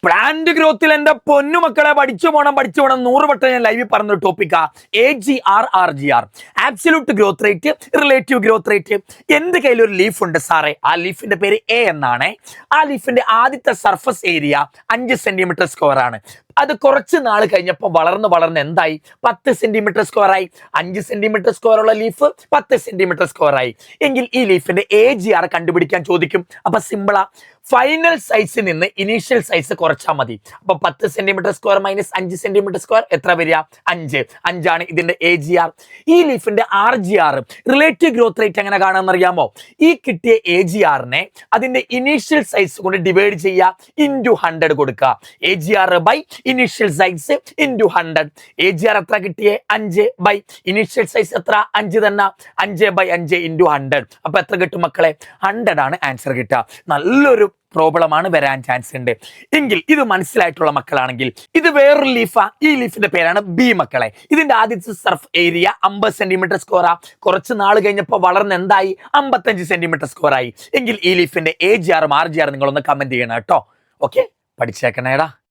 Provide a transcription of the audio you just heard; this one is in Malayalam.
പ്ലാന്റ് ഗ്രോത്തിൽ എന്റെ പൊന്നുമക്കളെ പഠിച്ചു പോണം 100 വട്ടം ഞാൻ ലൈവിൽ പറഞ്ഞ ടോപ്പിക്കാ AGR RGR, absolute growth rate, relative growth rate. എന്റെ കയ്യിൽ ഒരു ലീഫ് ഉണ്ട് സാറേ, ആ ലീഫിന്റെ പേര് A എന്നാണ്. ആ ലീഫിന്റെ ആദ്യത്തെ സർഫസ് ഏരിയ 5 സെന്റിമീറ്റർ സ്ക്വയർ ആണ്. അത് കുറച്ച് നാൾ കഴിഞ്ഞപ്പോൾ വളർന്ന് എന്തായി? 10 സെന്റിമീറ്റർ സ്ക്വയർ ആയി. 5 സെന്റിമീറ്റർ സ്ക്വയർ ഉള്ള ലീഫ് 10 സെന്റിമീറ്റർ സ്ക്വയർ ആയി. എങ്കിൽ ഈ ലീഫിന്റെ AGR കണ്ടുപിടിക്കാൻ ചോദിക്കും. അപ്പൊ സിമ്പിളാ, ഫൈനൽ സൈസിൽ നിന്ന് ഇനീഷ്യൽ സൈസ് കുറച്ചാൽ മതി. അപ്പൊ 10 centimetre square minus 5 centimetre square എത്ര വരിക? 5 ആണ് ഇതിന്റെ AGR. ഈ ലീഫിന്റെ RGR, റിലേറ്റീവ് ഗ്രോത്ത് റേറ്റ് എങ്ങനെ കാണാമെന്ന് അറിയാമോ? ഈ കിട്ടിയ AGRനെ അതിന്റെ ഇനീഷ്യൽ സൈസ് കൊണ്ട് ഡിവൈഡ് ചെയ്യുക, ഇൻറ്റു 100 കൊടുക്കുക. AGR by initial size into 100. AGR എത്ര കിട്ടിയേ? 5 ബൈ ഇനീഷ്യൽ സൈസ് എത്ര? 5 തന്നെ. 5 ബൈ 5 ഇൻറ്റു 100. അപ്പൊ എത്ര കിട്ടും മക്കളെ? 100 ആണ് ആൻസർ കിട്ടുക. നല്ലൊരു പ്രോബ്ലമാണ് വരാൻ ചാൻസ് ഉണ്ട്. എങ്കിൽ ഇത് മനസ്സിലായിട്ടുള്ള മക്കളാണെങ്കിൽ ഇത് വേറൊരു ലീഫാ. ഈ ലീഫിന്റെ പേരാണ് B മക്കളെ. ഇതിന്റെ ആദ്യത്തെ സർഫ് ഏരിയ 50 സെന്റിമീറ്റർ സ്ക്വയറാ. കുറച്ച് നാൾ കഴിഞ്ഞപ്പോൾ വളർന്ന് എന്തായി? 55 സെന്റിമീറ്റർ സ്ക്വയർ ആയി. എങ്കിൽ ഈ ലീഫിന്റെ AGR RGR നിങ്ങളൊന്ന് കമന്റ് ചെയ്യണം കേട്ടോ. ഓക്കെ, പഠിച്ചേക്കണേടാ.